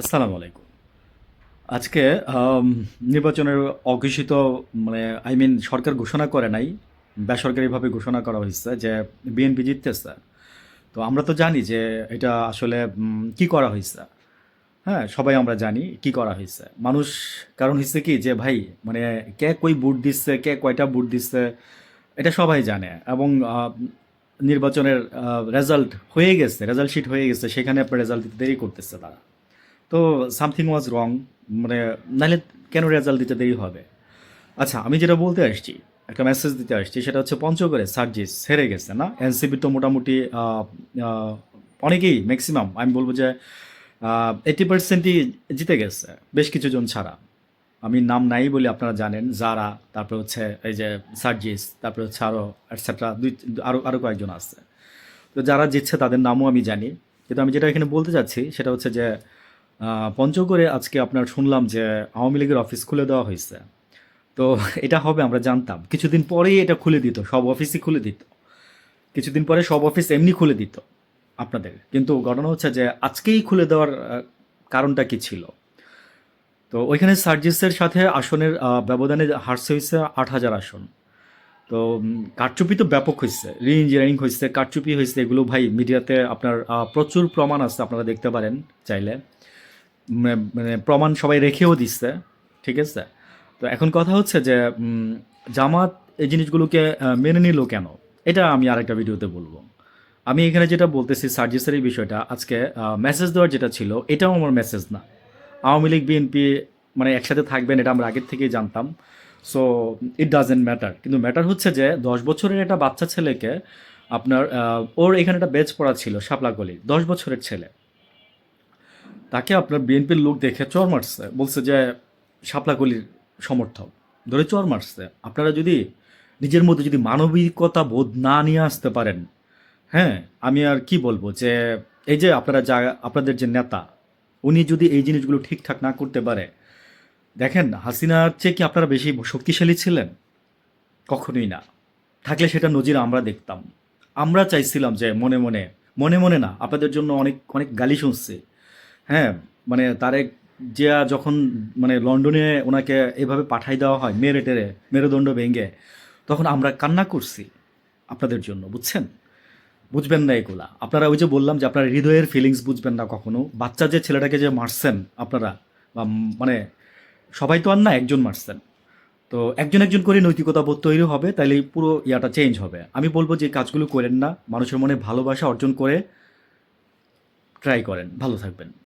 আসসালামু আলাইকুম। আজকে আম নির্বাচনের অঘোষিত সরকার ঘোষণা করে নাই। বেসরকারিভাবে ঘোষণা করা হইছে যে বিএনপি জিততেছে। তো আমরা তো জানি যে এটা আসলে কি করা হইছে। হ্যাঁ? সবাই আমরা জানি কি করা হইছে। মানুষ কারণ হইছে কি যে ভাই মানে কে কই ভোট দিচ্ছে, কে কয়টা ভোট দিচ্ছে এটা সবাই জানে এবং নির্বাচনের রেজাল্ট হয়ে গেছে, রেজাল্ট শিট হয়ে গেছে। সেখানে আপনার রেজাল্ট দিতে দেরি করতেছে তারা। তো সামথিং ওয়াজ রং মানে নাহলে কেন রেজাল্ট দিতে দেরি হবে? আচ্ছা, আমি যেটা বলতে আসছি, একটা মেসেজ দিতে আসছি সেটা হচ্ছে পঞ্চগড়ে সার্জিস হেরে গেছে না? এনসিপি তো মোটামুটি অনেকেই ম্যাক্সিমাম আমি বলবো যে 80%ই জিতে গেছে বেশ কিছুজন ছাড়া। আমি নাম নাই বলে আপনারা জানেন যারা, তারপরে হচ্ছে এই যে সার্জিস, তারপরে হচ্ছে আরও এটসেট্রা আরও আরও কয়েকজন আছে। তো যারা জিতছে তাদের নামও আমি জানি। কিন্তু আমি যেটা এখানে বলতে চাচ্ছি সেটা হচ্ছে যে পঞ্চগড়ে আজকে আপনার শুনলাম যে আওয়ামী লীগের অফিস খুলে দেওয়া হয়েছে। তো এটা হবে আমরা জানতাম। কিছুদিন পরেই এটা খুলে দিত, সব অফিসই খুলে দিত। কিছুদিন পরে সব অফিস এমনি খুলে দিত আপনাদের। কিন্তু ঘটনা হচ্ছে যে আজকেই খুলে দেওয়ার কারণটা কি ছিল? তো ওইখানে সার্জিসের সাথে আসনের ব্যবধানে হারছে হয়েছে ৮,০০০ আসন। তো কারচুপি তো ব্যাপক হয়েছে, রি ইঞ্জিনিয়ারিং হয়েছে, কারচুপি হয়েছে, এগুলো ভাই মিডিয়াতে আপনার প্রচুর প্রমাণ আছে, আপনারা দেখতে পারেন চাইলে। মানে প্রমাণ সবাই রেখেও দিচ্ছে, ঠিক আছে? তো এখন কথা হচ্ছে যে জামাত এই জিনিসগুলোকে মেনে নিল কেন? এটা আমি আরেকটা ভিডিওতে বলবো। আমি এখানে যেটা বলতেছি সার্জিসের এই বিষয়টা, আজকে মেসেজ দেওয়ার যেটা ছিল এটাও আমার মেসেজ না। আওয়ামী লীগ বিএনপি মানে একসাথে থাকবেন এটা আমরা আগের থেকেই জানতাম। সো ইট ডাজেন্ট ম্যাটার, কিন্তু ম্যাটার হচ্ছে যে 10 বছরের একটা বাচ্চা ছেলেকে আপনার ওর এখানে একটা ব্যাচ পড়া ছিল শাপলাকলির, 10 বছরের ছেলে, তাকে আপনার বিএনপির লোক দেখে চর মারছে, বলছে যে শাপলাকলির সমর্থক, ধরে চর মারছে। আপনারা যদি নিজের মধ্যে যদি মানবিকতা বোধ না নিয়ে আসতে পারেন, হ্যাঁ, আমি আর কি বলবো যে এই যে আপনারা যা আপনাদের যে নেতা, উনি যদি এই জিনিসগুলো ঠিকঠাক না করতে পারে, দেখেন হাসিনার চেয়ে কি আপনারা বেশি শক্তিশালী ছিলেন? কখনোই না। থাকলে সেটা নজির আমরা দেখতাম। আমরা চাইছিলাম যে মনে মনে, মনে মনে না, আপনাদের জন্য অনেক অনেক গালি শুনছি। হ্যাঁ, মানে তারেক জিয়া যখন মানে লন্ডনে ওনাকে এভাবে পাঠাই দেওয়া হয় মেরে টেরে, মেরুদণ্ড ভেঙে, তখন আমরা কান্না করছি আপনাদের জন্য, বুঝছেন? বুঝবেন না এগুলা। আপনারা ওই যে বললাম যে আপনারা হৃদয়ের ফিলিংস বুঝবেন না কখনো। বাচ্চা যে ছেলেটাকে যে মারছেন আপনারা, বা মানে সবাই তো আর না, একজন মারছেন। তো একজন একজন করে নৈতিকতা বোধ তৈরি হবে, তাইলে পুরো ইয়াটা চেঞ্জ হবে। আমি বলবো যে কাজগুলো করেন না, মানুষের মনে ভালোবাসা অর্জন করে ট্রাই করেন। ভালো থাকবেন।